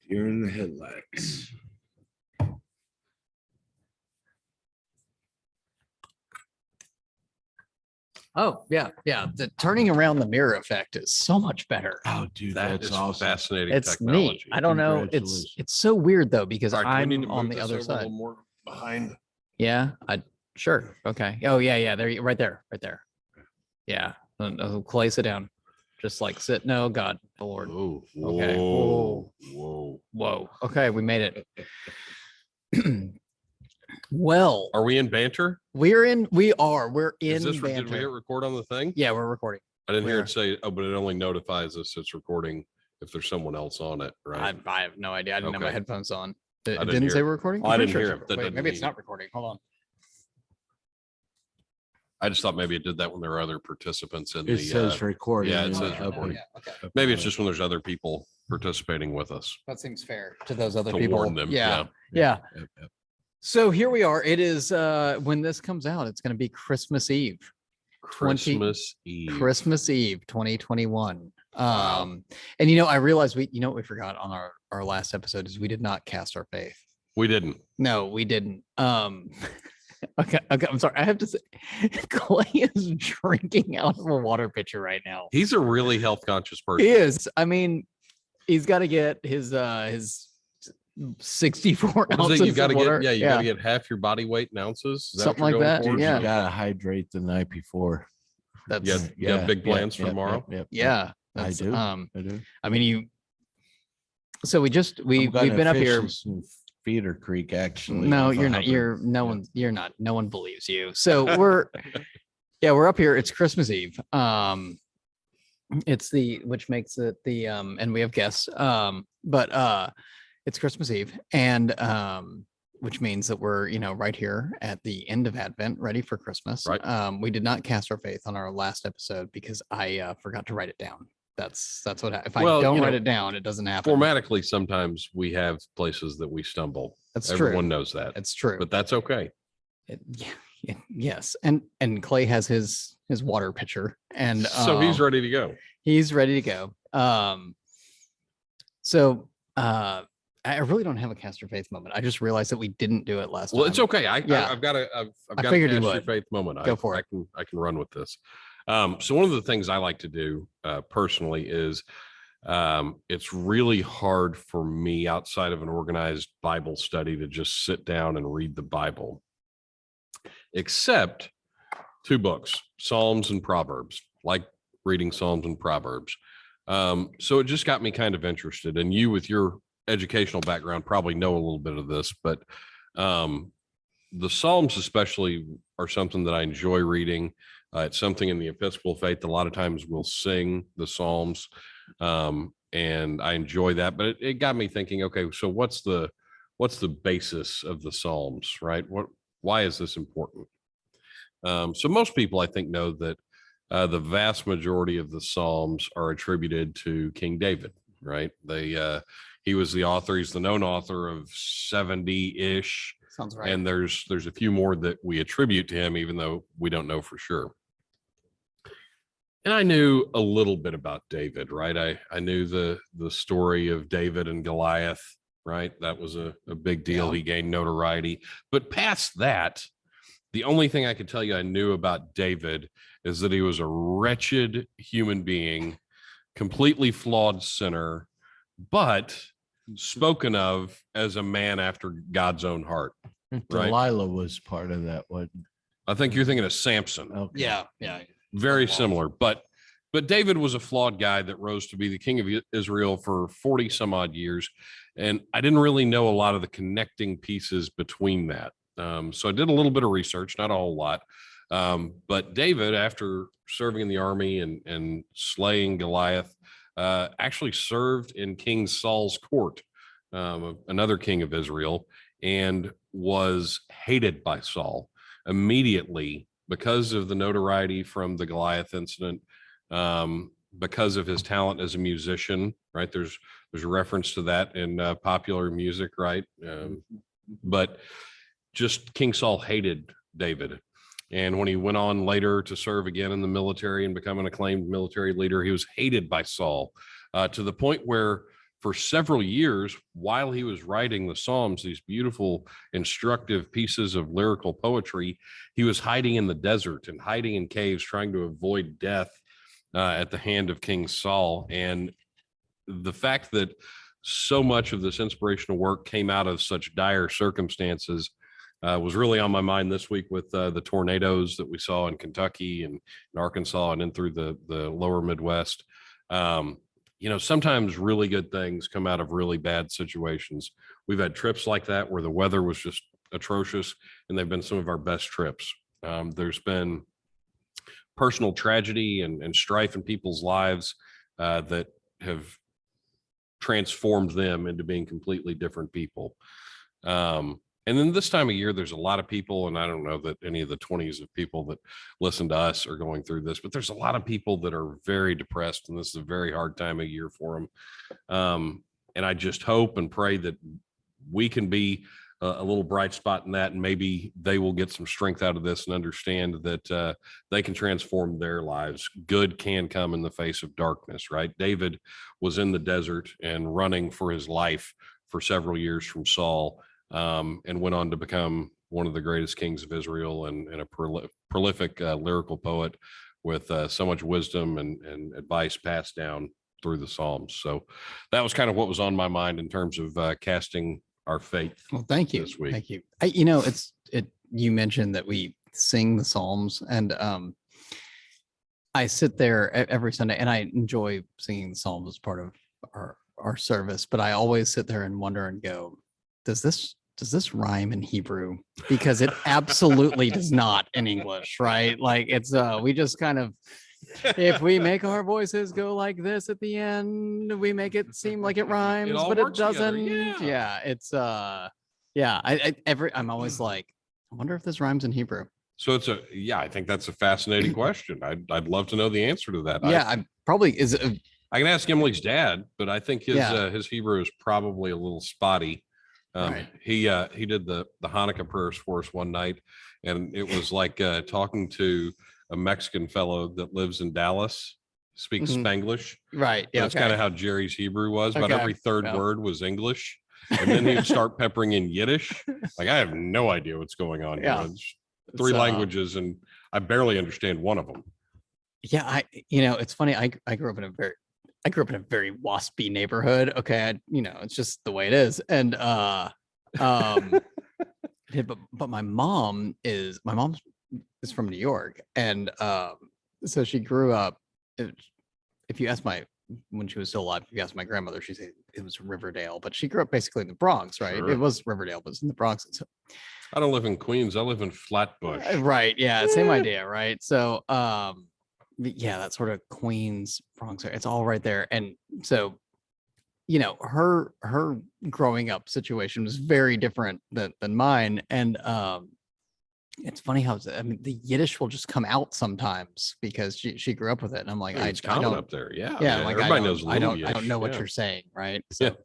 You're in the headlights. Oh, yeah. The turning around the mirror effect is so much better. Oh, dude, That that's is awesome. fascinating It's technology. neat. I don't know. Congratulations. It's so weird though, because All right, do we need I'm to on move the this other over a side. little more behind. Yeah, sure. Okay. Oh yeah. There, right there. Yeah. Clay, sit down. Just like sit. No, God, the Lord. Oh, Okay. Whoa. Okay, we made it. Well, are we in banter? we're in Is in this, did we banter. hit record on the thing? Yeah, we're recording. I didn't hear Where? it say, oh, but it only notifies us it's recording if there's someone else on it, right? I have no idea. I didn't have my Okay. headphones on. It didn't didn't hear say it. we're recording. Oh, I I'm didn't pretty hear sure it. That Wait, doesn't maybe it's mean- not recording. Hold on. I just thought maybe it did that when there are other participants in It the, says recording. yeah, it in says the recording. Yeah, okay. maybe it's just when there's other people participating with us That seems fair to those other to people. warn them. Yeah. Yep. So here we are. It is when this comes out, it's going to be Christmas Eve. Christmas Eve. Christmas Eve 2021. Wow. And I realized what we forgot on our last episode is we did not cast our faith. We didn't. No, we didn't. Okay, I'm sorry. I have to say, Clay is drinking out of a water pitcher right now. He's a really health conscious person. He is. I mean, he's got to get his 64 What is ounces it? You got to of water. get, you got to get half your body weight in ounces. Is Something what you're like going that, for? yeah. You gotta hydrate the night before. That's You got big plans for tomorrow? yeah. I That's, do. I do. I mean, so we've I'm gonna been up fish here. in some Feeder Creek, actually. No, off of you're not. Hubbard. You're not. No one believes you. So we're up here. It's Christmas Eve. It's which makes it and we have guests. But it's Christmas Eve, and which means that we're right here at the end of Advent, ready for Christmas. Right. We did not cast our faith on our last episode because I forgot to write it down. That's what if I don't write it down, it doesn't happen. Formatically, sometimes we have places that we stumble. That's Everyone true. knows that. It's true. But that's okay. Yes, and Clay has his water pitcher, and So he's ready to go. He's ready to go. So I really don't have a cast your faith moment. I just realized that we didn't do it last time. Well, it's okay. I've got I figured a you cast your would. faith moment. Go for it. I can run with this. So one of the things I like to do personally is it's really hard for me outside of an organized Bible study to just sit down and read the Bible, except two books, Psalms and Proverbs, like reading Psalms and Proverbs. So it just got me kind of interested, and you with your educational background probably know a little bit of this, but the Psalms especially are something that I enjoy reading. It's something in the Episcopal faith. A lot of times we'll sing the Psalms, and I enjoy that. But it got me thinking, okay, so what's the basis of the Psalms, right? Why is this important? So most people, I think, know that the vast majority of the Psalms are attributed to King David, right? He was the author. He's the known author of 70-ish. Sounds right. And there's a few more that we attribute to him, even though we don't know for sure. And I knew a little bit about David, right? I knew the story of David and Goliath, right? That was a big deal. Yeah. He gained notoriety. But past that, the only thing I could tell you I knew about David is that he was a wretched human being, completely flawed sinner, but spoken of as a man after God's own heart. Right. Delilah was part of that one. I think you're thinking of Samson. Okay. Yeah. Very Flawed. similar, but David was a flawed guy that rose to be the king of Israel for 40 some odd years. And I didn't really know a lot of the connecting pieces between that. So I did a little bit of research, not a whole lot. But David, after serving in the army and slaying Goliath, actually served in King Saul's court, another king of Israel, and was hated by Saul immediately because of the notoriety from the Goliath incident, because of his talent as a musician, right? There's a reference to that in popular music, right? But just King Saul hated David. And when he went on later to serve again in the military and become an acclaimed military leader, he was hated by Saul to the point where for several years, while he was writing the Psalms, these beautiful, instructive pieces of lyrical poetry, he was hiding in the desert and hiding in caves, trying to avoid death at the hand of King Saul. And the fact that so much of this inspirational work came out of such dire circumstances was really on my mind this week with the tornadoes that we saw in Kentucky and in Arkansas and in through the lower Midwest. Sometimes really good things come out of really bad situations. We've had trips like that where the weather was just atrocious, and they've been some of our best trips. There's been personal tragedy and strife in people's lives that have transformed them into being completely different people. And then this time of year, there's a lot of people, and I don't know that any of the 20s of people that listen to us are going through this, but there's a lot of people that are very depressed, and this is a very hard time of year for them. And I just hope and pray that we can be a little bright spot in that, and maybe they will get some strength out of this and understand that they can transform their lives. Good can come in the face of darkness, right? David was in the desert and running for his life for several years from Saul, and went on to become one of the greatest kings of Israel and a prolific lyrical poet with so much wisdom and advice passed down through the Psalms. So that was kind of what was on my mind in terms of casting our faith. Well, thank you. This week. Thank you. You mentioned that we sing the Psalms, and I sit there every Sunday and I enjoy singing the Psalms as part of our service, but I always sit there and wonder and go, does this rhyme in Hebrew? Because it absolutely does not in English, right? Like it's we just kind of, if we make our voices go like this at the end, we make it seem like it rhymes, all but it works together, doesn't. yeah. It's I'm always like, I wonder if this rhymes in Hebrew. So I think that's a fascinating question. I'd love to know the answer to that. Yeah, I probably is. I can ask Emily's dad, but I think his Yeah. his Hebrew is probably a little spotty. Right. He did the Hanukkah prayers for us one night, and it was like talking to a Mexican fellow that lives in Dallas, speaks Mhm. Spanglish. Right. Yeah. That's kind of how Jerry's Hebrew was. About Okay. every third Well. word was English, and then he'd start peppering in Yiddish. Like, I have no idea what's going on Yeah. here. It's three It's, languages, and I barely understand one of them. Yeah, it's funny. I grew up in a very waspy neighborhood. Okay, it's just the way it is. And but my mom is from New York, and so she grew up. If you ask when she was still alive, if you ask my grandmother, she said it was Riverdale, but she grew up basically in the Bronx, right? Sure. It was Riverdale, but it's in the Bronx. So, I don't live in Queens. I live in Flatbush. right. Yeah. Same idea. Right. So, yeah, that sort of Queens, Bronx, it's all right there. And so, her growing up situation was very different than mine. And it's funny how the Yiddish will just come out sometimes because she grew up with it. And I'm like, It's I common don't up there. Yeah. yeah, like Everybody knows. I don't know what you're saying, right? So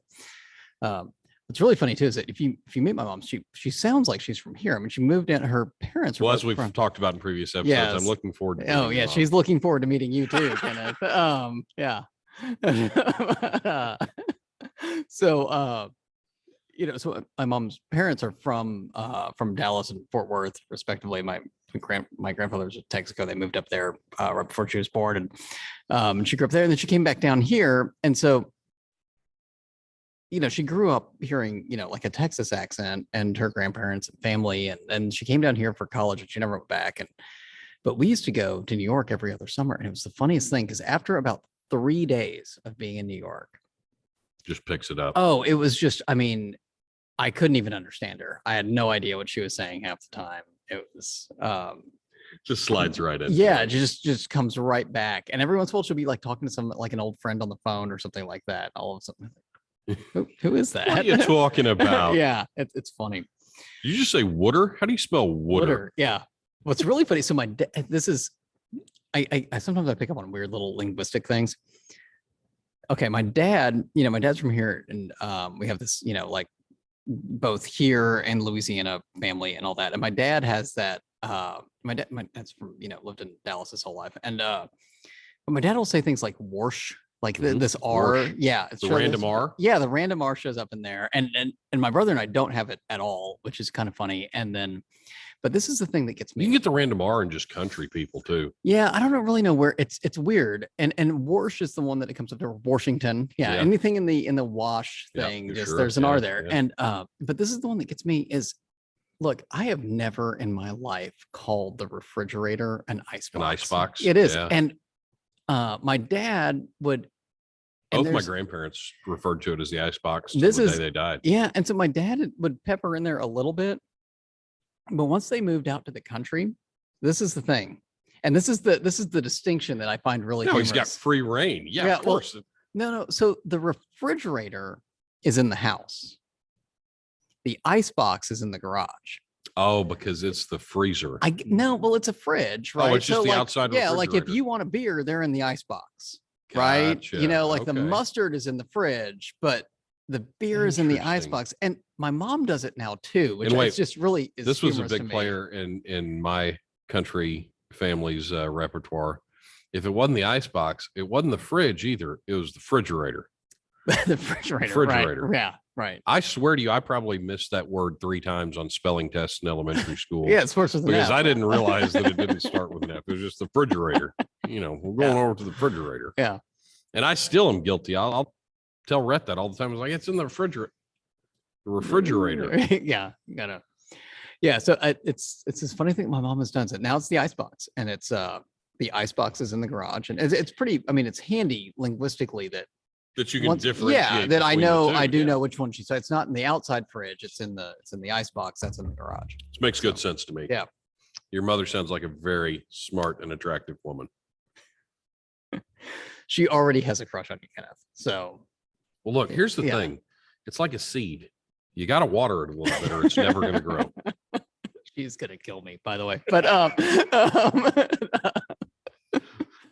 what's really funny too is that if you meet my mom, she sounds like she's from here. I mean, she moved in, her parents were Well, both as we've from, talked about in previous episodes, Yes. I'm looking forward to oh meeting yeah, your mom. she's looking forward to meeting you too, Kenneth. Yeah. So so my mom's parents are from Dallas and Fort Worth, respectively. My grandfather's in Texaco. They moved up there right before she was born, and she grew up there, and then she came back down here, and so she grew up hearing like a Texas accent, and her grandparents and family, and she came down here for college, and she never went back. But we used to go to New York every other summer, and it was the funniest thing because after about 3 days of being in New York, Just picks it up. oh, it was just, I mean, I couldn't even understand her. I had no idea what she was saying half the time. It was Just slides right in. yeah, it just comes right back. And every once in a while she'll be like talking to like an old friend on the phone or something like that. All of a sudden, who is that? What are you talking about? Yeah, it's funny. Did you just say Wooder? How do you spell Wooder? Yeah. What's really funny, so this is I sometimes I pick up on weird little linguistic things. Okay, my dad's from here, and we have this, like both here and Louisiana family and all that. And my dad has that. My dad's from lived in Dallas his whole life, and but my dad will say things like "warsh," like Mhm. this R. Orsh. Yeah. The random R. Yeah. The random R shows up in there. And my brother and I don't have it at all, which is kind of funny. And then, but this is the thing that gets You me. can get the random R in just country people too. Yeah, I don't really know where it's weird. And Warsh is the one that it comes up to Washington. Yeah, Yeah. anything in the wash Yeah, thing, for just sure. there's an Yeah, R there. yeah. And but this is the one that gets me is look, I have never in my life called the refrigerator an icebox. An icebox. It is. Yeah. And my dad would and Both my there's- grandparents referred to it as the icebox This till the is- day they died. Yeah, and so my dad would pepper in there a little bit. But once they moved out to the country, this is the thing. And this is the distinction that I find really No, he's got humorous. free reign. Yeah, Yeah, of well, course. No. So the refrigerator is in the house. The icebox is in the garage. Oh, because it's the freezer. No, well, it's a fridge, right? Oh, it's just the like, outside Yeah, like if refrigerator. you want a beer, they're in the icebox, right? Gotcha. You know, like the Okay. mustard is in the fridge, but the beer is in the Interesting. icebox. And my mom does it now too, which And wait, is just really is This was a humorous to big me. player in my country family's repertoire. If it wasn't the icebox, it wasn't the fridge either. It was the refrigerator. The refrigerator. Refrigerator. Right. Yeah, right. I swear to you, I probably missed that word 3 times on spelling tests in elementary school. Yeah, it's worse than because that. I didn't realize that it didn't start with an F. It was just the refrigerator. You know, we're going over to the refrigerator. Yeah. And I still am guilty. I'll tell Rhett that all the time. I was like, it's in the refrigerator. The refrigerator. Yeah, you gotta. Yeah, so it's this funny thing my mom has done. So now it's the icebox, and it's the icebox is in the garage, and it's pretty. I mean, it's handy linguistically that That you can once, differentiate. yeah, that I between the know. two. I do Yeah. know which one she said. It's not in the outside fridge. It's in the icebox. That's in the garage. This makes good sense to me. Yeah. Your mother sounds like a very smart and attractive woman. She already has a crush on you, Kenneth. So Well, look, here's the Yeah. thing. It's like a seed. You got to water it a little bit or it's never going to grow. she's gonna kill me, by the way. But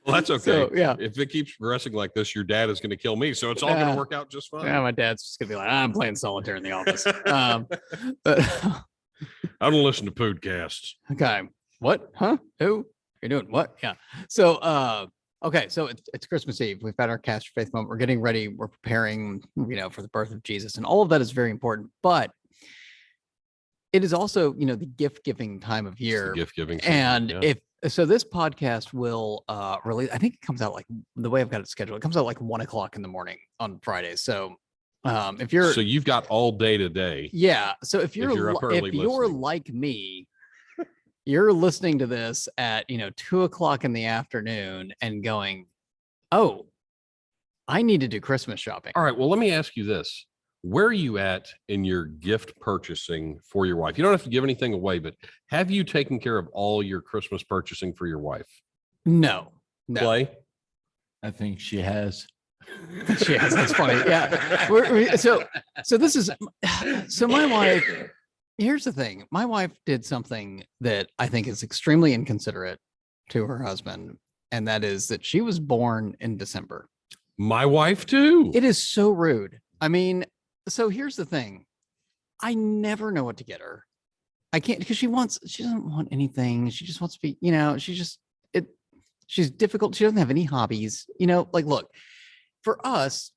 Well, that's okay. So, yeah. If it keeps progressing like this, your dad is going to kill me. So it's all going Yeah. to work out just fine. yeah, my dad's just gonna be like, I'm playing solitaire in the office. But I don't listen to podcasts. okay, what? Huh? Who? You're doing what? Yeah. So okay, so it's Christmas Eve. We've had our cast your faith moment. We're getting ready. We're preparing, for the birth of Jesus, and all of that is very important. But it is also, the gift giving time of It's the year. gift giving. season, And yeah. if so, this podcast will release. I think it comes out like the way I've got it scheduled. It comes out like 1:00 in the morning on Fridays. So if you're So you've got all day today. yeah. So if you're up early if you're listening. like me, you're listening to this at 2:00 in the afternoon and going, oh, I need to do Christmas shopping. All right. Well, let me ask you this. Where are you at in your gift purchasing for your wife? You don't have to give anything away, but have you taken care of all your Christmas purchasing for your wife? No. Clay? I think she has. She has. That's funny. Yeah. So this is so my wife. Here's the thing. My wife did something that I think is extremely inconsiderate to her husband, and that is that she was born in December. My wife too. It is so rude. I mean, so here's the thing. I never know what to get her. I can't because she doesn't want anything. She just wants to be, she's difficult. She doesn't have any hobbies, like look, for us,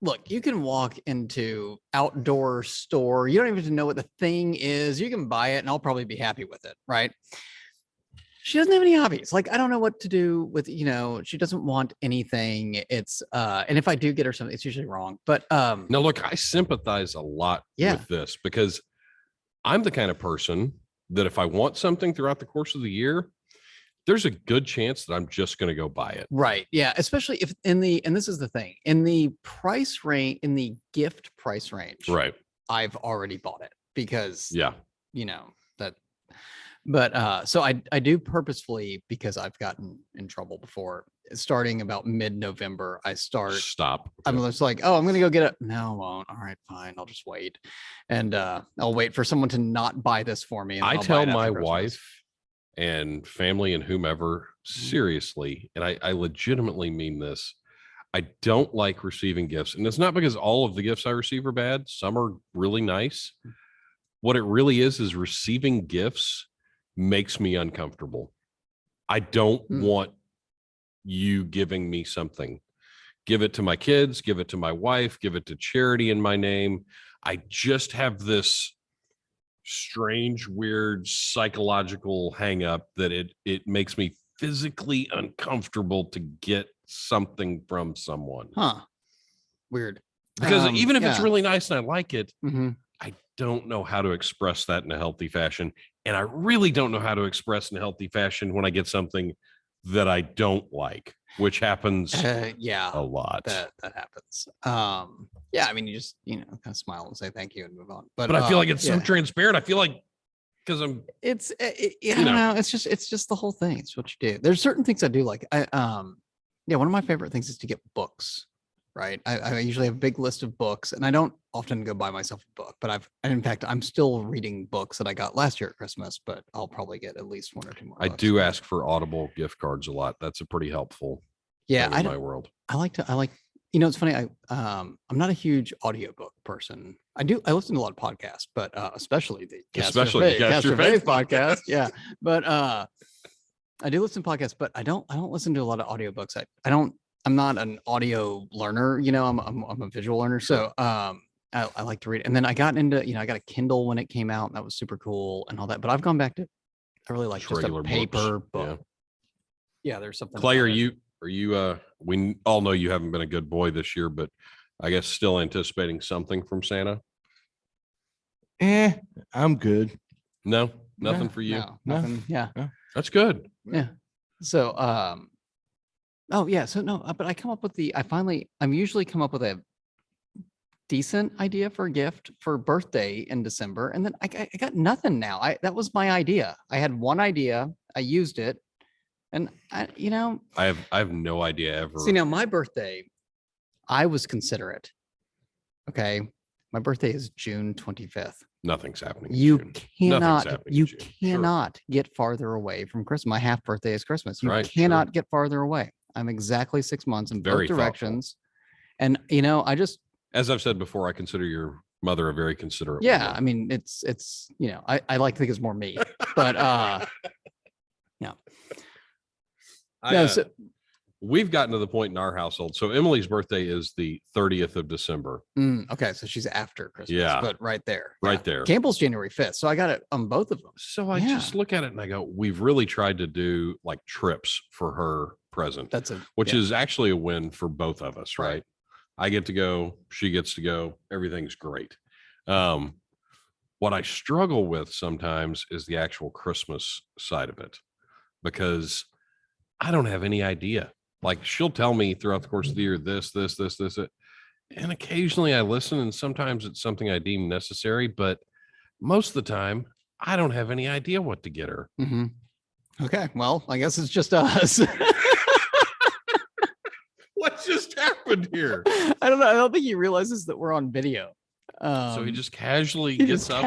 look, you can walk into outdoor store. You don't even have to know what the thing is. You can buy it and I'll probably be happy with it. Right. She doesn't have any hobbies. Like, I don't know what to do with, she doesn't want anything. It's, and if I do get her something, it's usually wrong. But, Now, look, I sympathize a lot Yeah. with this because I'm the kind of person that if I want something throughout the course of the year, there's a good chance that I'm just going to go buy it. right. Yeah. Especially if and this is the thing, in the price range, in the gift price range, Right. I've already bought it because, Yeah. that, but, so I do purposefully because I've gotten in trouble before. Starting about mid-November, I start Stop. I'm just like, oh, I'm gonna go get it. No, I won't. All right, fine. I'll just wait. And I'll wait for someone to not buy this for me. And I I'll buy tell it after my Christmas. wife and family and whomever seriously, and I legitimately mean this. I don't like receiving gifts. And it's not because all of the gifts I receive are bad. Some are really nice. What it really is receiving gifts makes me uncomfortable. I don't want you giving me something give it to my kids, give it to my wife, give it to charity in my name. I just have this strange, weird psychological hang up that it makes me physically uncomfortable to get something from someone. Huh. Weird. Because even if it's yeah. really nice and I like it, Mhm. I don't know how to express that in a healthy fashion. And I really don't know how to express in a healthy fashion when I get something that I don't like, which happens Yeah. a lot. That happens. Yeah, I mean, you just, kind of smile and say thank you and move on. But I feel like it's so yeah. transparent. I feel like because I'm I don't know. It's just the whole thing. It's what you do. There's certain things I do like. Yeah, one of my favorite things is to get books. Right. I usually have a big list of books, and I don't often go buy myself a book, but in fact, I'm still reading books that I got last year at Christmas, but I'll probably get at least one or two more. I books. do ask for Audible gift cards a lot. That's a pretty helpful Yeah, thing in my world. I like, it's funny. I'm not a huge audiobook person. I listen to a lot of podcasts, but especially the Cast Your Faith podcast. Yeah. But I do listen to podcasts, but I don't listen to a lot of audiobooks. I'm not an audio learner, I'm a visual learner. So I like to read. And then I got into, I got a Kindle when it came out, and that was super cool and all that. But I've gone back to, I really like just a paper book. Yeah, there's something. Clay, are you we all know you haven't been a good boy this year, but I guess still anticipating something from Santa? I'm good. No, nothing for you. No, nothing. Yeah. That's good. Yeah. So, oh yeah. So no, but I'm usually come up with a decent idea for a gift for birthday in December. And then I got nothing now. That was my idea. I had one idea. I used it. And I have no idea ever. See, now my birthday, I was considerate. Okay. My birthday is June 25th. Nothing's happening. You cannot Sure. get farther away from Christmas. My half birthday is Christmas. You Right, cannot get farther away. I'm exactly 6 months in Very both directions. And I just, as I've said before, I consider your mother a very considerate yeah, woman. I mean, it's, I like to think it's more me, but, yeah. We've gotten to the point in our household. So Emily's birthday is the 30th of December. Okay. So she's after Christmas, Yeah. but right there. Right there. Campbell's January 5th. So I got it on both of them. So I just look at it and I go, we've really tried to do like trips for her present, which is actually a win for both of us, right? I get to go, she gets to go, everything's great. What I struggle with sometimes is the actual Christmas side of it, because I don't have any idea. Like, she'll tell me throughout the course of the year, this, and occasionally I listen, and sometimes it's something I deem necessary, but most of the time I don't have any idea what to get her. Mm-hmm. Okay. Well, I guess it's just us. What just happened here? I don't know. I don't think he realizes that we're on video. So he just casually gets up,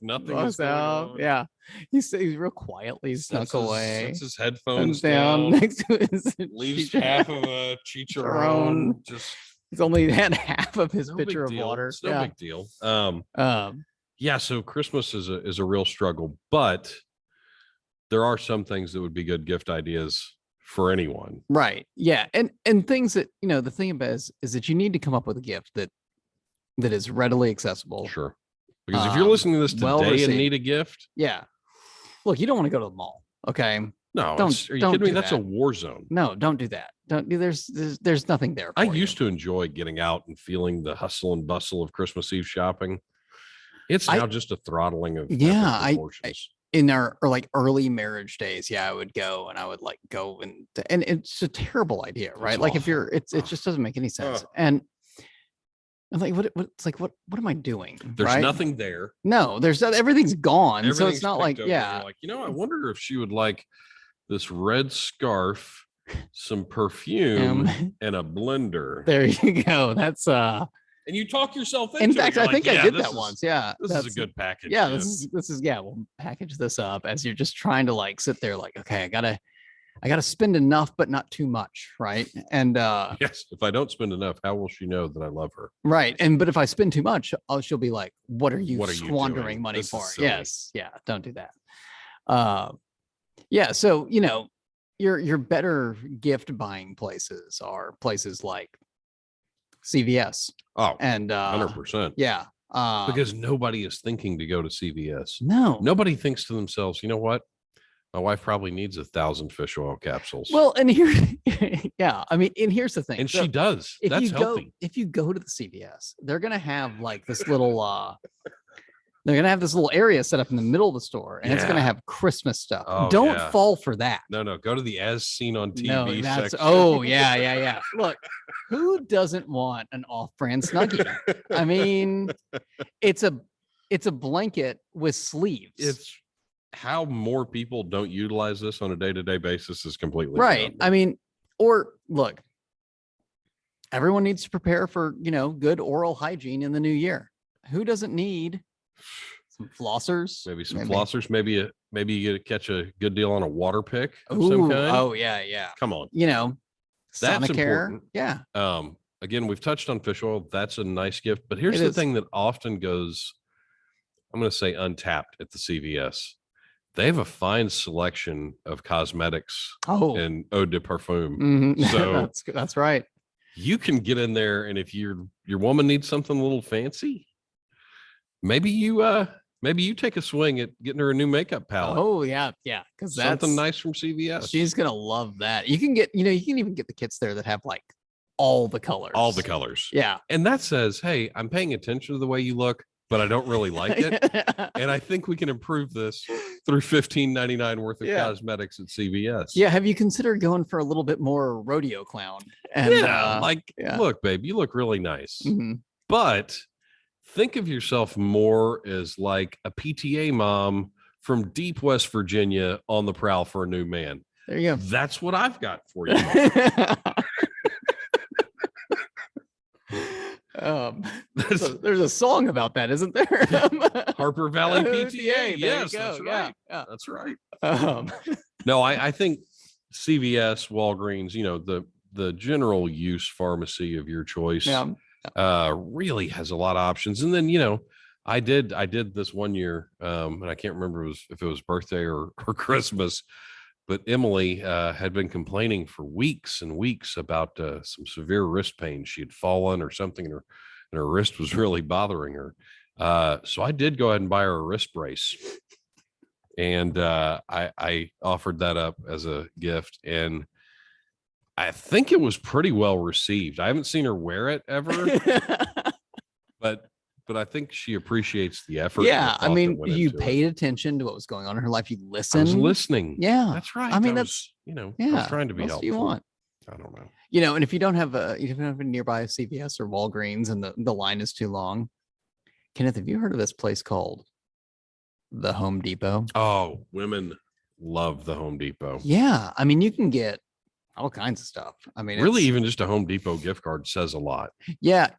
nothing walks is going out. on. Yeah. He's real quietly snuck away. Sets his headphones down next to his leaves half of a chicharron. Just he's only had half of his pitcher of deal. water. It's no big deal. Yeah. So Christmas is a real struggle, but there are some things that would be good gift ideas for anyone. Right. Yeah. And things that, the thing about is that you need to come up with a gift that is readily accessible. Sure. Because if you're listening to this today and need a gift. Yeah. Look, you don't want to go to the mall. Okay. No, are you kidding me? That's a war zone. No, don't do that. There's nothing there. I used to enjoy getting out and feeling the hustle and bustle of Christmas Eve shopping. It's now just a throttling of proportions. In our early marriage days, I would go and I would go and it's a terrible idea, right? It's like awful. if you're, it just doesn't make any sense. And I'm like, what am I doing? There's nothing there. No, everything's gone. So it's not like, you're like, I wonder if she would like this red scarf, some perfume, and a blender. There you go. That's and you talk yourself into in fact, it. I think I did that once. Yeah. This is a good package. Yeah, this is we'll package this up as you're just trying to sit there okay, I gotta spend enough, but not too much, right? And yes, if I don't spend enough, how will she know that I love her? Right. But if I spend too much, she'll be like, what are you squandering money for? Yes. Yeah. Don't do that. Yeah. So, your better gift buying places are places like CVS Oh, and 100%. yeah. Because nobody is thinking to go to CVS. no. Nobody thinks to themselves, you know what? My wife probably needs 1,000 fish oil capsules. Well, and here, yeah, I mean, and here's the thing. and So she does. if That's you go, healthy. if you go to the CVS, they're gonna have like this little they're gonna have this little area set up in the middle of the store, and it's gonna Yeah. have Christmas stuff. Oh, Don't yeah. fall for that. No, go to the as seen on TV No, that's section. oh yeah. Look, who doesn't want an off-brand Snuggie? I mean, it's a blanket with sleeves. It's how more people don't utilize this on a day-to-day basis is completely right. beyond I me. mean, or look, everyone needs to prepare for, good oral hygiene in the new year. Who doesn't need some flossers? maybe some flossers, maybe you get to catch a good deal on a water pick of Ooh, some kind. oh yeah. Come on. That's Sonicare. important. Yeah. Again, we've touched on fish oil. That's a nice gift, but here's It the is. thing that often goes, I'm going to say untapped at the CVS. They have a fine selection of cosmetics Oh, and eau de parfum. mhm. So that's right. you can get in there, and if your woman needs something a little fancy, maybe you take a swing at getting her a new makeup palette. Oh yeah. Because that's Something nice from CVS. She's gonna love that. You can get, you can even get the kits there that have like all the colors. All the colors. Yeah. And that says, hey, I'm paying attention to the way you look, but I don't really like it. And I think we can improve this through $15.99 worth of Yeah. cosmetics at CVS. Yeah. Have you considered going for a little bit more rodeo clown? And yeah. Look, babe, you look really nice. Mhm. But think of yourself more as like a PTA mom from deep West Virginia on the prowl for a new man. There you That's what I've got for you. go. There's a song about that, isn't there? Harper Valley PTA. There you Yes, go. that's Yeah, right. yeah. That's right. Um, No, I think CVS, Walgreens, the general use pharmacy of your choice, yeah. really has a lot of options. And then, I did this one year, and I can't remember if it was birthday or Christmas, but Emily had been complaining for weeks and weeks about some severe wrist pain. She had fallen or something, and her wrist was really bothering her. So I did go ahead and buy her a wrist brace. And I offered that up as a gift, and I think it was pretty well received. I haven't seen her wear it ever, but I think she appreciates the effort. Yeah, I mean, you paid. paid attention to what was going on in her life. You I listened. was listening. Yeah, That's right. I mean, I that's was, I yeah. was trying to be What else helpful. do you want? I don't know. And if you don't have a nearby CVS or Walgreens and the line is too long, Kenneth, have you heard of this place called the Home Depot? Oh, women love the Home Depot. Yeah, I mean, you can get all kinds of stuff. I mean, Really, it's- even just a Home Depot gift card says a lot. yeah.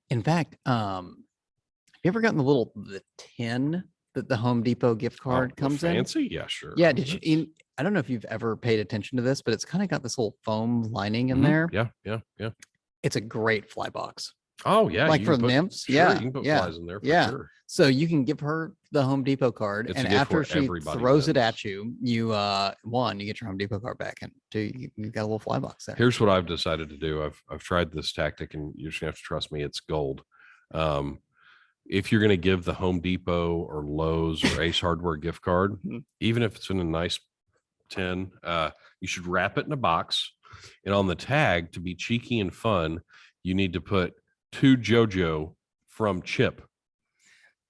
In fact, have you ever gotten the tin that the Home Depot gift card Oh, comes in? fancy? Yeah, sure. Yeah. I don't know if you've ever paid attention to this, but it's kind of got this little foam lining in Mhm. there. Yeah. It's a great fly box. Oh, yeah. Like you for can put- nymphs? Sure, Yeah, you can put yeah, flies in there for yeah. sure. So you can give her the Home Depot card, It's a and gift after where she everybody throws it wins. at you, you you get your Home Depot card back, and two, you've got a little fly box there. Here's what I've decided to do. I've tried this tactic, and you just have to trust me. It's gold. If you're going to give the Home Depot or Lowe's or Ace Hardware gift card, Mhm. even if it's in a nice tin, you should wrap it in a box. And on the tag, to be cheeky and fun, you need to put to JoJo from Chip,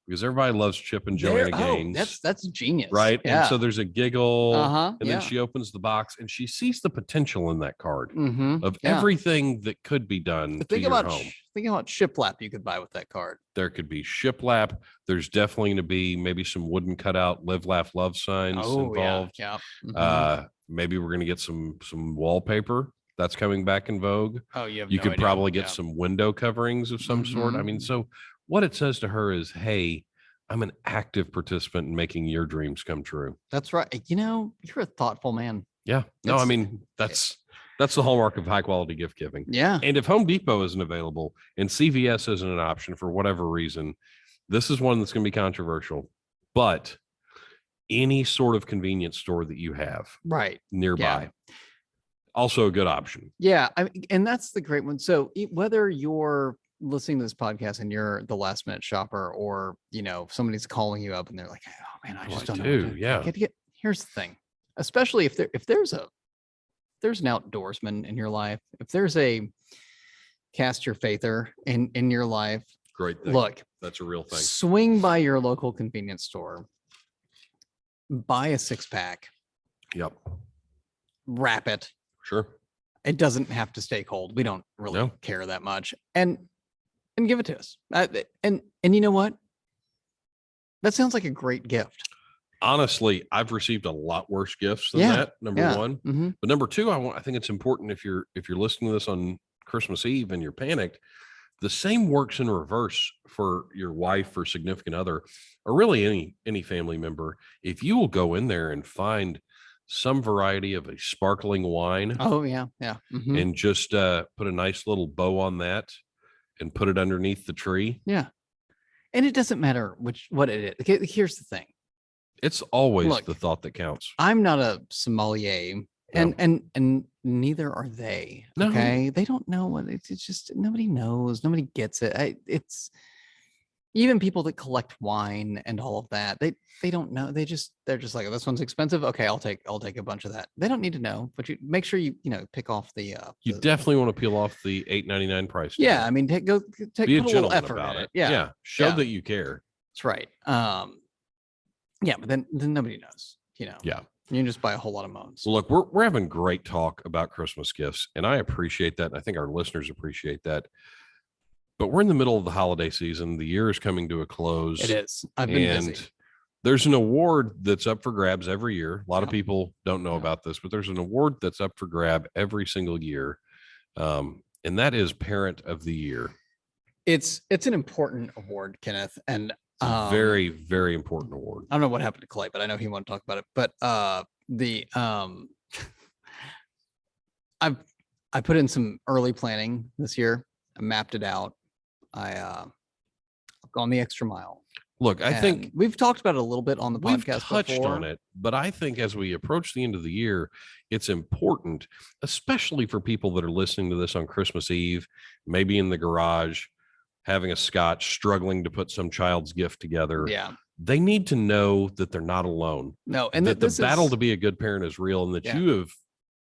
because everybody loves Chip and Joanna Gaines. That's genius, right? Yeah. And so there's a giggle, Uh-huh, and yeah. then she opens the box and she sees the potential in that card of yeah. everything that could be done to Think your about home. think about shiplap you could buy with that card. There could be shiplap. There's definitely going to be maybe some wooden cutout live, laugh, love signs involved. Yeah. Mhm. Maybe we're going to get some wallpaper that's coming back in vogue. Oh, you have You no could idea. probably get Yeah. some window coverings of some sort. I mean, Mhm. so what it says to her is, hey, I'm an active participant in making your dreams come true. That's right. You're a thoughtful man. Yeah. No, I It's- mean, that's the hallmark of high quality gift giving. Yeah. And if Home Depot isn't available and CVS isn't an option for whatever reason, this is one that's going to be controversial. But any sort of convenience store that you have Right. nearby, Also a good option. Yeah, and that's the great one. So whether you're listening to this podcast and you're the last minute shopper, or somebody's calling you up and they're like, "Oh man, I Oh, just I don't know." do, What to yeah. Here's the thing, especially if there's an outdoorsman in your life, if there's a cast your faither in your life, Great thing. look, That's a real thing. swing by your local convenience store, buy a 6-pack, Yep. wrap it. Sure. It doesn't have to stay cold. We don't really No. care that much, and give it to us. And you know what? That sounds like a great gift. Honestly, I've received a lot worse gifts than Yeah, that. Number yeah. one, Mhm. but number two, I think it's important if you're listening to this on Christmas Eve and you're panicked, the same works in reverse for your wife or significant other, or really any family member. If you will go in there and find some variety of a sparkling wine Oh yeah, yeah. Mhm. and just put a nice little bow on that and put it underneath the tree, Yeah. And it doesn't matter what it is. Okay, here's the thing. it's always Look, the thought that counts. I'm not a sommelier, and neither are they. No. Okay, they don't know what it's just nobody knows. Nobody gets it. It's even people that collect wine and all of that. They don't know. They're just like, "Oh, this one's expensive. Okay, I'll take a bunch of that." They don't need to know, but you make sure you pick off the. You the- definitely want to peel off the $8.99 price tag. Yeah, I mean, Be a put a little gentleman effort about in it. it. Yeah, Show yeah. that you care. That's right. Yeah, but then nobody knows. Yeah. You can just buy a whole lot of moans. So look, we're having great talk about Christmas gifts, and I appreciate that. And I think our listeners appreciate that. But we're in the middle of the holiday season. The year is coming to a close. It is. I've been busy. There's an award that's up for grabs every year. A lot of Yeah. people don't know Yeah. about this, but there's an award that's up for grab every single year. And that is Parent of the Year. It's an important award, Kenneth, and It's a very, very important award. I don't know what happened to Clay, but I know he wanted to talk about it. But I put in some early planning this year. I mapped it out. I've gone the extra mile. Look, I think And we've talked about it a little bit on the we've podcast touched before. on it, but I think as we approach the end of the year, it's important, especially for people that are listening to this on Christmas Eve, maybe in the garage, having a scotch, struggling to put some child's gift together. Yeah. They need to know that they're not alone. No, and that the this battle is, to be a good parent is real, and that Yeah.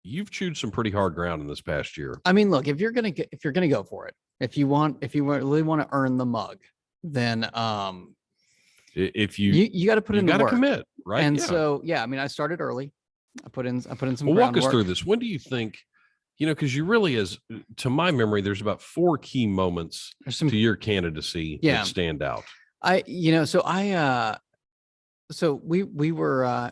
you've chewed some pretty hard ground in this past year. I mean, look, if you're gonna go for it, if you really want to earn the mug, then If you got to put you in the got to work. commit, right? And Yeah. so I mean, I started early. I put in some Well, walk us groundwork. through this. When do you think, because you really, to my memory, there's about 4 key moments There's some to your candidacy Yeah. that stand out. so we were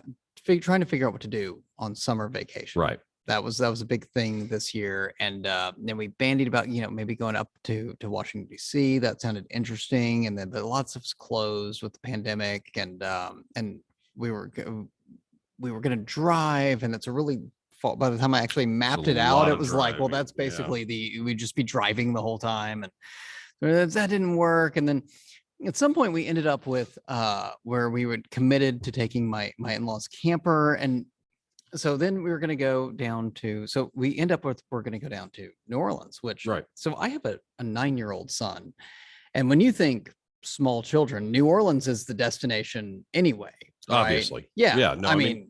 trying to figure out what to do on summer vacation. Right. That was a big thing this year, and then we bandied about maybe going up to Washington D.C. That sounded interesting, and then but lots of closed with the pandemic, and we were going to drive, and it's a really by the time I actually mapped it out, lot it of was like, well, driving, that's yeah. basically we'd just be driving the whole time, and that didn't work, and then at some point we ended up with where we were committed to taking my in-laws camper, and so then we were going to go down to we're going to go down to New Orleans, which Right. so I have a 9-year-old son, and when you think small children, New Orleans is the destination anyway, right? Obviously. Yeah, Yeah. No, I mean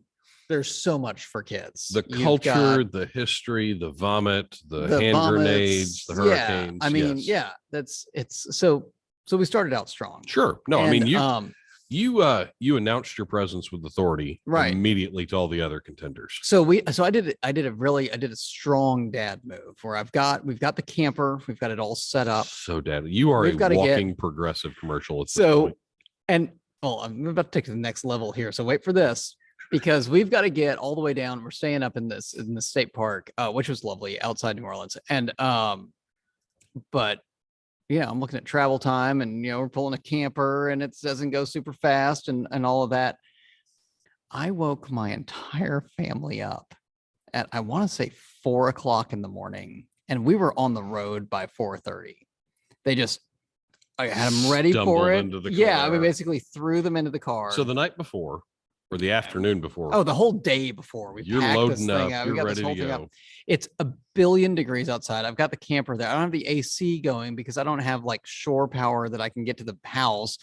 there's so much for kids, the You've culture, got the history, the vomit, the the hand vomits, grenades, the hurricanes. I mean yes. it's so we started out strong. Sure. No, I mean, And, you announced your presence with authority Right. immediately to all the other contenders. So I did a strong dad move where we've got the camper, we've got it all set up. So, Dad, you are We've a gotta get- walking progressive commercial. At this So, point. and I'm about to take it to the next level here. So wait for this, because we've got to get all the way down. We're staying up in the state park, which was lovely outside New Orleans. And, but yeah, I'm looking at travel time, and, we're pulling a camper, and it doesn't go super fast, and all of that. I woke my entire family up at, I want to say 4:00 in the morning, and we were on the road by 4:30. I had them ready Stumbled for it. into the Yeah, I car. mean, basically threw them into the car. So the night before, or the afternoon before. Oh, the whole day before. We You're packed loading this up. thing up. You're We got this ready whole to thing go. up. It's 1,000,000,000 degrees outside. I've got the camper there. I don't have the AC going because I don't have like shore power that I can get to the house.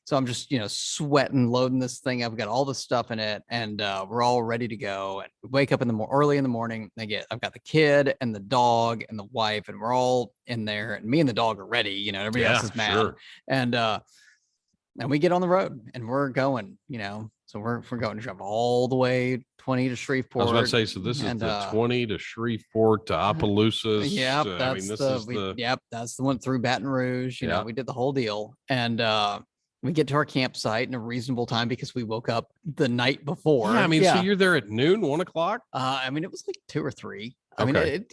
So I'm just, sweating, loading this thing up. I've got all the stuff in it, and we're all ready to go. And we wake up in the early in the morning. I've got the kid and the dog and the wife, and we're all in there. And me and the dog are ready. Everybody else is mad. Sure. And we get on the road and we're going. So we're going to drive all the way 20 to Shreveport. I was about to say, so this is the 20 to Shreveport to Opelousas. Yep, Yep. that's the one through Baton Rouge. Yeah. We did the whole deal, and we get to our campsite in a reasonable time because we woke up the night before. Yeah, so you're there at noon, 1 o'clock. It was like 2 or 3. Okay.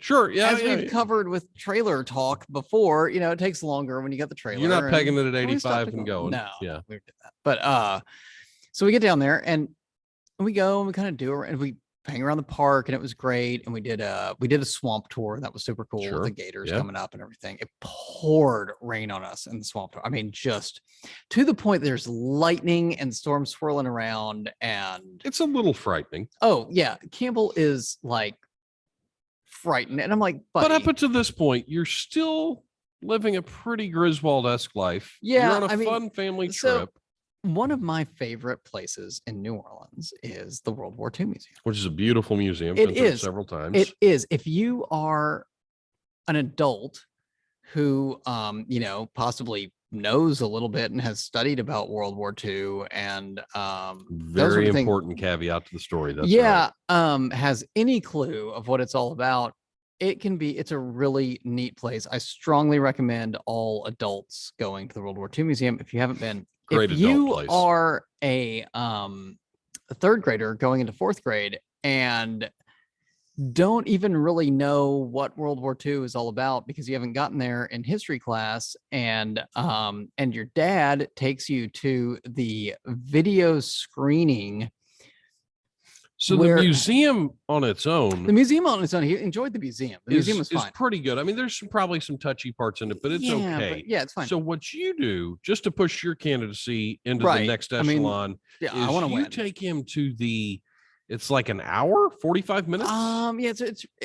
Sure. Yeah. As we've covered with trailer talk before, it takes longer when you got the trailer. You're not pegging it at we 85 stopped and and going. No, Yeah. we did that. But so we get down there and we go and we kind of do it, and we hang around the park, and it was great. And we did a swamp tour, and that was super cool. Sure. With the gators Yeah. coming up and everything. It poured rain on us in the swamp tour. Just to the point there's lightning and storms swirling around, and It's a little frightening. oh yeah, Campbell is like frightened, and I'm like, But buddy, up until this point, you're still living a pretty Griswold-esque life. Yeah, You're on a fun family so trip, one of my favorite places in New Orleans is the World War II Museum. which is a beautiful museum. It Been to it is. several times. It is. If you are an adult who, possibly knows a little bit and has studied about World War II and those Very sort of things, important caveat to the story. That's right. has any clue of what it's all about, it's a really neat place. I strongly recommend all adults going to the World War II Museum if you haven't been. Great if adult you place. are a third grader going into fourth grade and don't even really know what World War II is all about because you haven't gotten there in history class, and your dad takes you to the video screening. So the museum on its own, He enjoyed the museum. The museum was fine. is pretty good. There's probably some touchy parts in it, but it's okay. Yeah, it's fine. So what you do, just to push your candacy into the Right. next echelon, I want to you win. take him to it's like an hour, 45 minutes.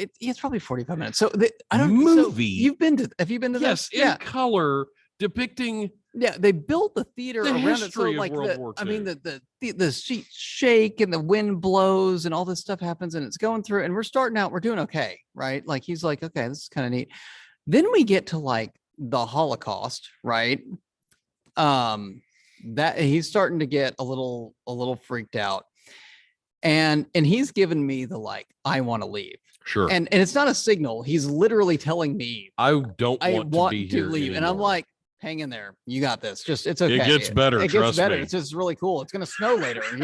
It's probably 45 minutes. So I don't movie. Have you been to Yes, this? in color, depicting. Yeah, they built the theater The around it. So history of like World War II. the sheets shake and the wind blows and all this stuff happens and it's going through, and we're starting out, we're doing okay, right? Like he's like, okay, this is kind of neat. Then we get to like the Holocaust, right? That he's starting to get a little freaked out. And he's given me the like, I want to leave. Sure. And it's not a signal. He's literally telling me I don't I want want to be to here leave. And I'm anymore. like, hang in there. You got this. It's okay. It gets better. It Trust gets better. me. It's just really cool. It's gonna snow later, and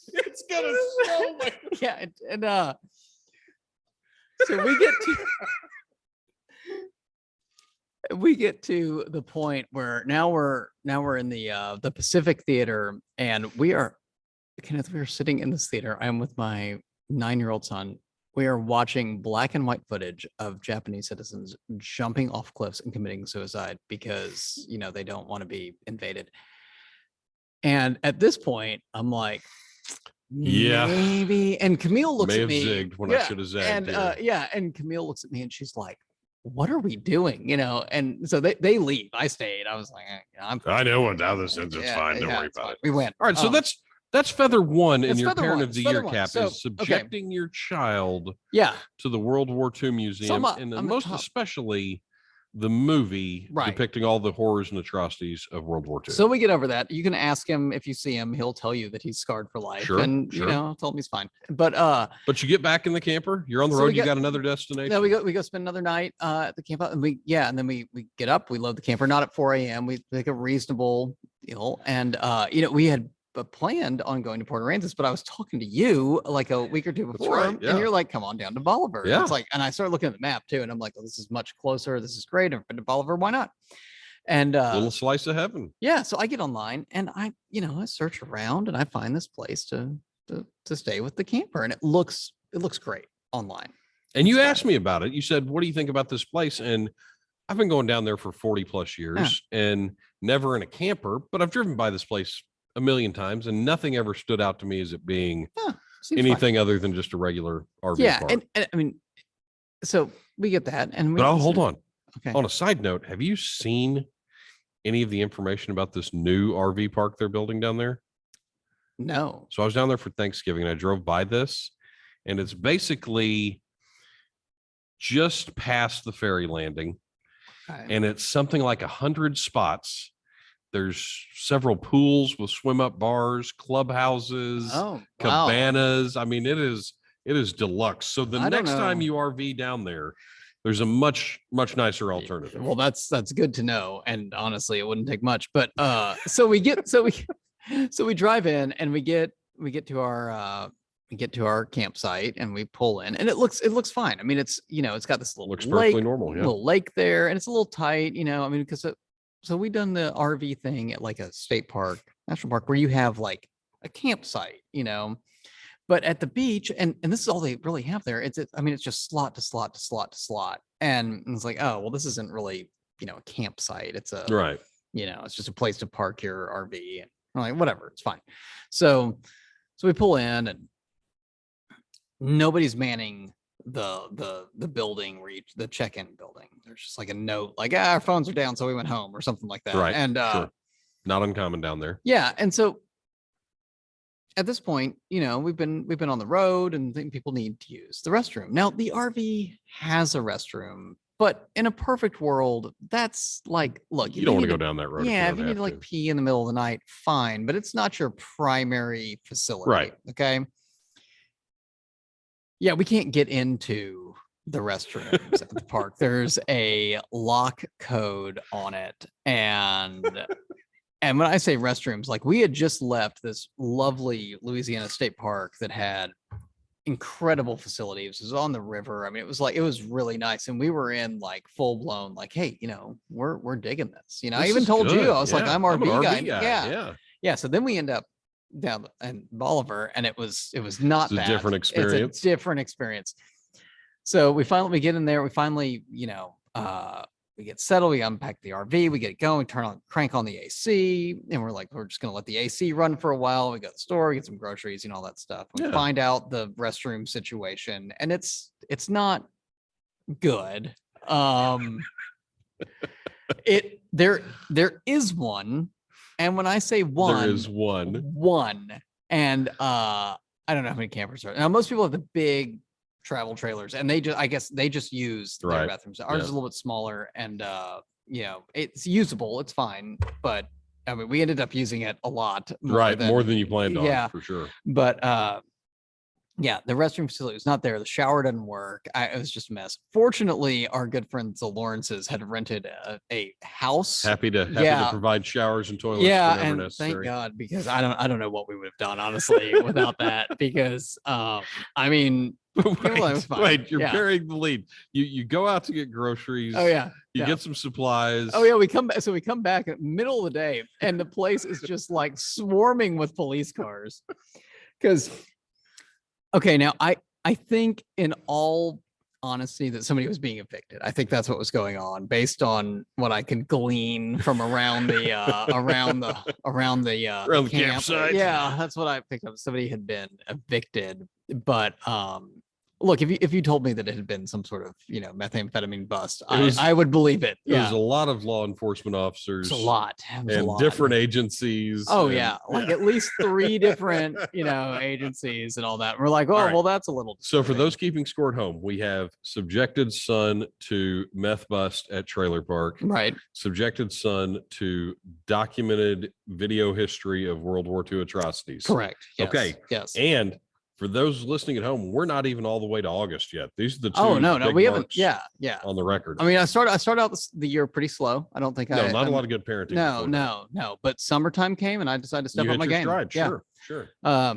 It's gonna snow later. yeah, so we get to the point where now we're in the Pacific Theater, and Kenneth, we are sitting in this theater. I'm with my 9-year-old son. We are watching black and white footage of Japanese citizens jumping off cliffs and committing suicide because, they don't want to be invaded. And at this point, I'm like, Yeah. maybe. And Camille looks May at have me. zigged when I should have zagged. And here. and Camille looks at me and she's like, what are we doing? And so they leave. I stayed. I was like, I know what how this ends. It's fine. Don't worry it's about fine. it. We went. All right. So that's feather one in that's your feather parent one. of the It's feather year one. cap So, is subjecting your child yeah. to the World War II Museum, I'm most especially the movie Right. depicting all the horrors and atrocities of World War II. So we get over that. You can ask him if you see him. He'll tell you that he's scarred for life. Sure, And sure. tell him he's fine. But But you get back in the camper. You're on the So road. we You got- got another destination. no, we go spend another night at the camp out, and we get up, we load the camper, not at 4 a.m. We make a reasonable deal. And we had planned on going to Port Aransas, but I was talking to you like a week or two That's before, right, yeah. and you're like, come on down to Bolivar. And Yeah. it's like, and I started looking at the map too, and I'm like, oh, this is much closer. This is great. I've been to Bolivar. Why not? And Little slice of heaven. yeah, so I get online and I search around and I find this place to stay with the camper, and it looks great online. And you It's asked fine. me about it. You said, what do you think about this place? And I've been going down there for 40 plus years, and never in a camper, but I've driven by this place a million times and nothing ever stood out to me as it being Seems fine. anything other than just a regular RV Yeah, park. and I mean, so we get that, and we. But hold on. Okay. On a side note, have you seen any of the information about this new RV park they're building down there? No. So I was down there for Thanksgiving and I drove by this, and it's basically just past the ferry landing, Okay. and it's something like 100 spots. There's several pools with swim up bars, clubhouses, Oh, wow. cabanas. I mean, it is deluxe. So the I don't next time know. you RV down there, there's a much nicer alternative. Well, that's good to know. And honestly, it wouldn't take much. But so we drive in and we get to our campsite and we pull in and it looks fine. I mean, it's it's got this little Looks lake, perfectly normal. Yeah. little lake there, and it's a little tight. I mean, because so we done the RV thing at like a state park, national park, where you have like a campsite, but at the beach, and this is all they really have there. It's just slot to slot to slot to slot. And it's like, oh, well, this isn't really, a campsite. It's a, Right. it's just a place to park your RV. And we're like, whatever, it's fine. So we pull in and nobody's manning the building the check-in building. There's just like a note like, our phones are down, so we went home or something like that. Right. And Sure. Not uncommon down there. yeah. And so at this point, we've been on the road and think people need to use the restroom. Now the RV has a restroom, but in a perfect world, that's like, look, You don't want to go down that road. Yeah, if if you need to like pee in the middle of the night, fine, but it's not your primary facility. Right. Okay. Yeah, we can't get into the restrooms at the park. There's a lock code on it. And when I say restrooms, like we had just left this lovely Louisiana state park that had incredible facilities. It was on the river. I mean, it was really nice. And we were in like full blown, like, hey, we're digging this. I This even is told you, good. I was like, Yeah, I'm an RV guy. Yeah. Yeah. So then we end up down in Bolivar, and it was not It's a bad. different experience. It's a different experience. So we get in there. We finally, we get settled. We unpack the RV. We get going. Crank on the AC, and we're like, we're just gonna let the AC run for a while. We go to the store, we get some groceries, all that stuff. We Yeah. find out the restroom situation, and it's not good. There is one. And when I say one, There is one. And I don't know how many campers are. Now, most people have the big travel trailers, and I guess they just use their Right. bathrooms. Ours is a little bit smaller, and it's usable. It's fine, but I mean, we ended up using it a lot. More than you planned on. Yeah. For sure. But yeah, the restroom facility was not there. The shower didn't work. It was just a mess. Fortunately, our good friends, the Lawrences, had rented a house. Happy to provide showers and toilets Yeah, whenever and necessary. thank God, because I don't know what we would have done, honestly, without that. Because I mean, it was fine. Wait, you're Yeah. burying the lead. You go out to get groceries. Oh yeah. You yeah. get some supplies. Oh yeah, we come back. So we come back at middle of the day, and the place is just like swarming with police cars. Because okay, now I think in all honesty that somebody was being evicted. I think that's what was going on based on what I can glean from around the camp. campsite. Yeah, that's what I picked up. Somebody had been evicted, but look, if you told me that it had been some sort of methamphetamine bust, I would believe it. There Yeah, was a lot of law enforcement officers. it's a lot. It was a And lot. different agencies. Oh and- yeah, like at least 3 different agencies and all that. We're like, oh All right. well, that's a little. So for disturbing. those keeping score at home, we have subjected son to meth bust at trailer park, right, subjected son to documented video history of World War II atrocities. correct. Yes. Okay. Yes. And for those listening at home, we're not even all the way to August yet. These are the two. Oh no, big we haven't. marks Yeah. on the record. I mean, I started out the year pretty slow. I don't think no, not a lot of good parenting. No, before that. no. But summertime came, and I decided to step You up hit my your game. stride. Yeah. Sure.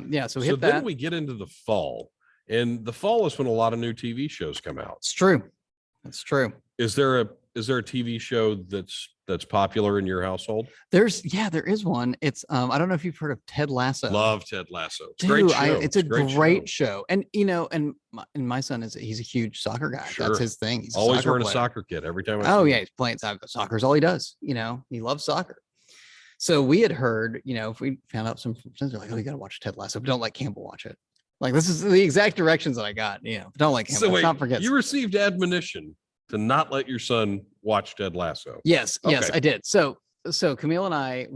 Yeah. So we So hit then that. we get into the fall, and the fall is when a lot of new TV shows come out. It's true. It's true. Is there a TV show that's popular in your household? There is one. It's I don't know if you've heard of Ted Lasso. Love Ted Lasso. It's a Dude, great show. it's a great show. show. And my son he's a huge soccer guy. Sure. That's his thing. He's Always wearing a player. soccer kit every time. Oh yeah, he's playing soccer. Soccer's all he does. He loves soccer. So we had heard, if we found out some friends are like, oh, you got to watch Ted Lasso, but don't let Campbell watch it. Like, this is the exact directions that I got. Don't let Campbell. So wait, not forget. you received admonition to not let your son watch Ted Lasso. Yes, Okay. I did. So Camille and I,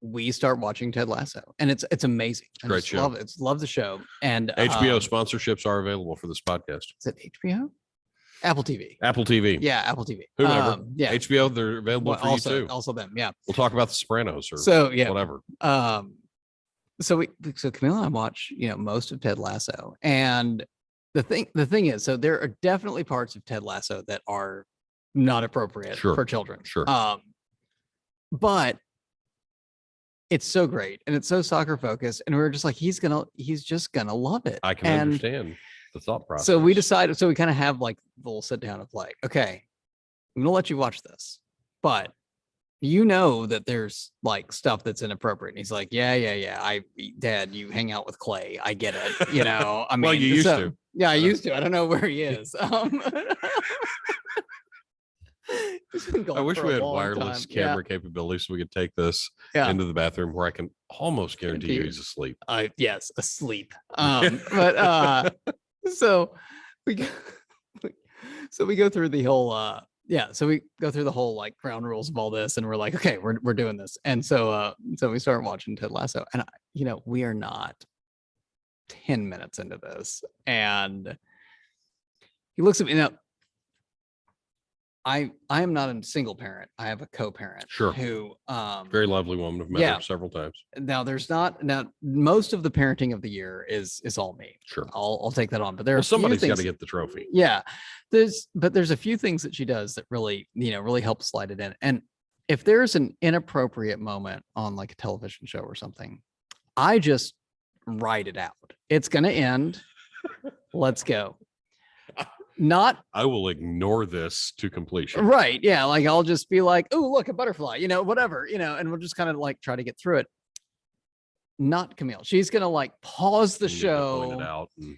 we start watching Ted Lasso, and it's amazing. I Great just show. Love it. Love the show. And HBO sponsorships are available for this podcast. is it HBO? Apple TV. Apple TV. Yeah, Apple TV. Whomever. Yeah. HBO, they're available Well, for also, you too. also them. Yeah. We'll talk about The Sopranos or So yeah. whatever. So Camille and I watch, most of Ted Lasso, and the thing is, so there are definitely parts of Ted Lasso that are not appropriate Sure. for children. Sure. But it's so great and it's so soccer focused, and we were just like, he's just gonna love it. I can And understand the thought process. so we decided, so we kind of have like the little sit down of like, okay, I'm gonna let you watch this, but that there's like stuff that's inappropriate. And he's like, yeah. Dad, you hang out with Clay. I get it. I mean, Well, you used so- to. Yeah, I used to. I don't know where he is. He's been I gone wish for we a had long wireless time. camera capability so we could take this Yeah. into the bathroom where I can almost guarantee you Guarantee. he's asleep. Yes, asleep. But so we go, so we go through the whole so we go through the whole like ground rules of all this, and we're like, okay, we're doing this. And so we start watching Ted Lasso, and we are not 10 minutes into this, and he looks at me now. I am not a single parent. I have a co-parent Sure. who Very lovely woman. I've met Yeah. her several times. now most of the parenting of the year is all me. Sure. I'll take that on, but there are Well, a few somebody's got things- to get the trophy. Yeah, there's a few things that she does that really really help slide it in. And if there's an inappropriate moment on like a television show or something, I just write it out. It's gonna end. Let's go. Not I will ignore this to completion. right. Yeah, like I'll just be like, oh, look, a butterfly, whatever, and we'll just kind of like try to get through it. Not Camille. She's gonna like pause the You need to point show. it out and-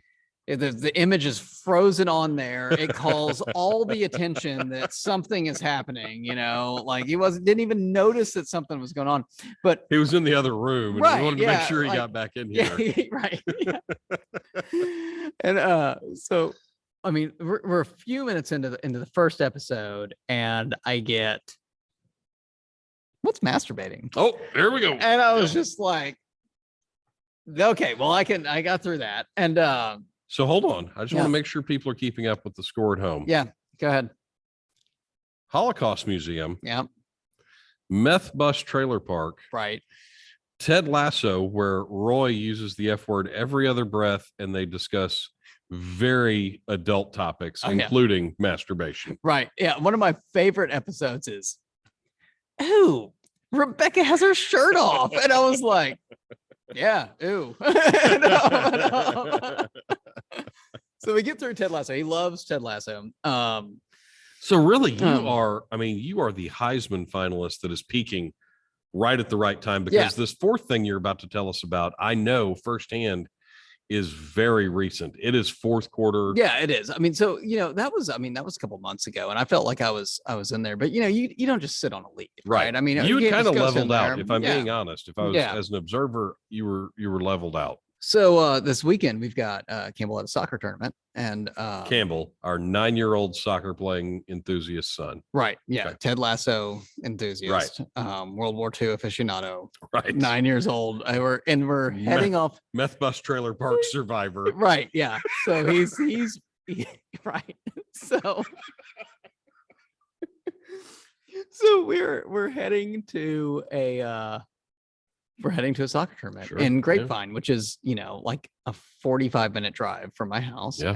The image is frozen on there. It calls all the attention that something is happening. Like he didn't even notice that something was going on. But He was in the other room and Right, we wanted to yeah, make sure he like- got back in yeah, here. right. Yeah. And so I mean, we're a few minutes into the first episode, and I get, what's masturbating? Oh, there we go. And I was just like, okay, well, I got through that. And So hold on. I just Yeah. want to make sure people are keeping up with the score at home. yeah, go ahead. Holocaust Museum, Yeah, Meth Bus Trailer Park, right. Ted Lasso, where Roy uses the F word every other breath and they discuss very adult topics, Oh, yeah. including masturbation. Right. Yeah. One of my favorite episodes is, ooh, Rebecca has her shirt off. And I was like, yeah, ooh. No. So we get through Ted Lasso. He loves Ted Lasso. So really, you Um, are the Heisman finalist that is peaking right at the right time, because Yeah. this fourth thing you're about to tell us about, I know firsthand, is very recent. It is fourth quarter. Yeah, it is. I mean, so that was a couple months ago, and I felt like I was in there. But you don't just sit on a lead, right? I mean, You can't kind of just go sit leveled out. there. If I'm Yeah. being honest, if I was Yeah. as an observer, you were leveled out. So this weekend we've got Campbell at a soccer tournament, and Campbell, our 9-year-old soccer playing enthusiast son. right, yeah, Okay. Ted Lasso enthusiast, World War II aficionado, Right. 9 years old. We're heading off. Meth bus trailer park survivor. Right, yeah. So he's right. So we're heading to a soccer tournament Sure, in yeah. Grapevine, which is like a 45-minute drive from my house. Yeah.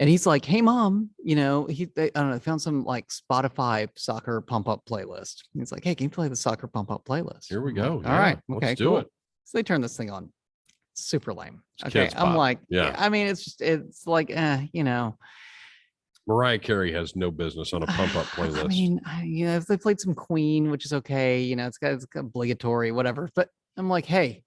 And he's like, hey mom, I don't know, found some like Spotify soccer pump up playlist. And he's like, hey, can you play the soccer pump up playlist? Here we I'm like, go. all Yeah, right, let's okay, do cool. it. So they turn this thing on. Super lame. It's Okay. kids' I'm pop. like, Yeah. I mean, it's like, Mariah Carey has no business on a pump up playlist. I mean, if they played some Queen, which is okay, it's obligatory, whatever. But I'm like, hey,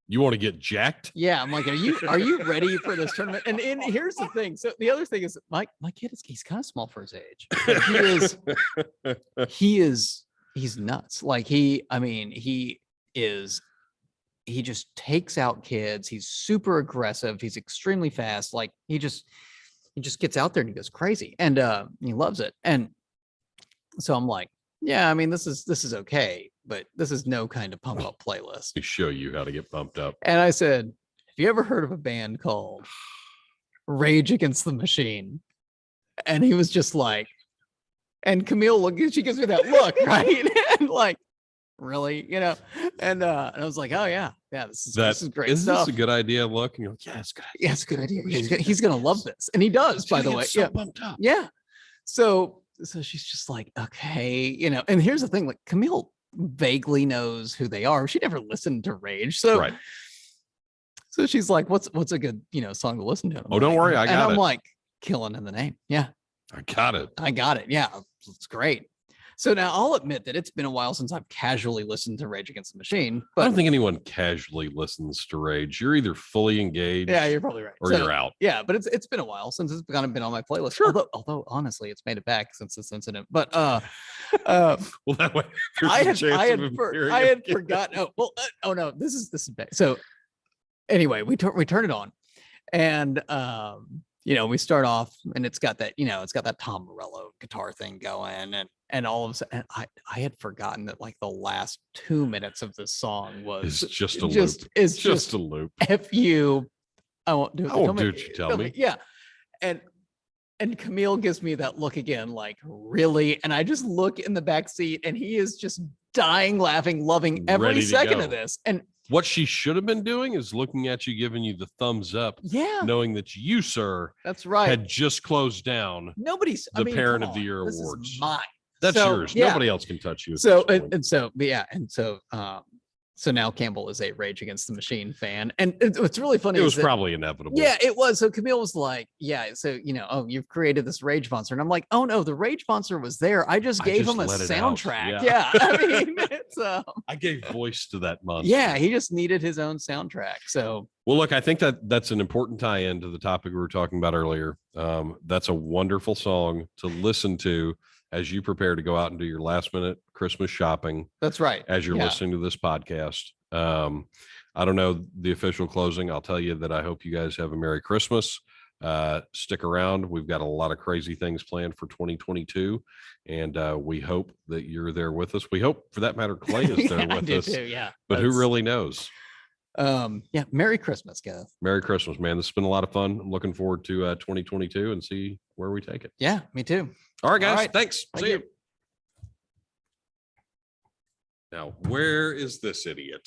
You want to get jacked? yeah. I'm like, are you ready for this tournament? And here's the thing. So the other thing is, my kid he's kind of small for his age. But he is he's nuts. Like I mean, he just takes out kids. He's super aggressive. He's extremely fast. Like he just gets out there and he goes crazy, and he loves it. And so I'm like, yeah, I mean, this is okay, but this is no kind of pump up playlist. To show you how to get pumped up. And I said, have you ever heard of a band called Rage Against the Machine? And he was just like, and Camille she gives me that look, right? And like, really, you know? And I was like, oh yeah, this is great Is stuff. this a good idea? Look, and you're like, yeah, it's good. Yeah, it's a good idea. He's gonna love this, and he does, by the way. So Yeah, pumped up. yeah. So she's just like, okay, you know. And here's the thing: like Camille vaguely knows who they are. She never listened to Rage, so Right. so she's like, what's a good song to listen to? And I'm Oh, don't like- worry, I got and it. I'm like, Killing in the Name. Yeah, I got it. I got it. Yeah, it's great. So now I'll admit that it's been a while since I've casually listened to Rage Against the Machine, I but don't think anyone casually listens to Rage. You're either fully engaged yeah, you're probably right. or So- you're out. Yeah, but it's been a while since it's kind of been on my playlist. Sure. Although honestly, it's made it back since this incident. But Well, that way there's I a had chance I of had, him for- hearing I it had again. forgotten. Oh well. Oh no, this is bad. So anyway, we turn it on, and we start off, and it's got that Tom Morello guitar thing going, and all of a sudden, I had forgotten that like the last 2 minutes of this song was It's just a loop. It's Just a loop. F you. I won't do it. I won't Tell do what you tell me. Yeah. And Camille gives me that look again, like, really? And I just look in the back seat and he is just dying, laughing, loving every Ready to second go. of this. And What she should have been doing is looking at you, giving you the thumbs up, yeah, knowing that you, sir, that's right. had just closed down. Nobody's the Parent come of the on, Year this is awards. mine. That's So, yours. yeah. Nobody else can touch you. at So this point. so now Campbell is a Rage Against the Machine fan. And what's really funny it is was that- probably inevitable. Yeah, it was. So Camille was like, yeah, so oh, you've created this Rage monster. And I'm like, oh no, the Rage monster was there. I just I gave just him a let it out. soundtrack. Yeah. Yeah. I mean, it's I gave voice to that monster. yeah, he just needed his own soundtrack. So Well, look, I think that's an important tie-in to the topic we were talking about earlier. That's a wonderful song to listen to as you prepare to go out and do your last-minute Christmas shopping that's right. as you're Yeah. listening to this podcast. I don't know the official closing. I'll tell you that I hope you guys have a Merry Christmas. Stick around. We've got a lot of crazy things planned for 2022, and we hope that you're there with us. We hope, for that matter, Clay is there Yeah, I with do us. too, yeah. But who That's- really knows? Yeah, Merry Christmas, Kenneth. Merry Christmas, man. This has been a lot of fun. I'm looking forward to 2022 and see where we take it. Yeah, me too. All right, guys. All right. Thanks. Thank See you. you. Now, where is this idiot?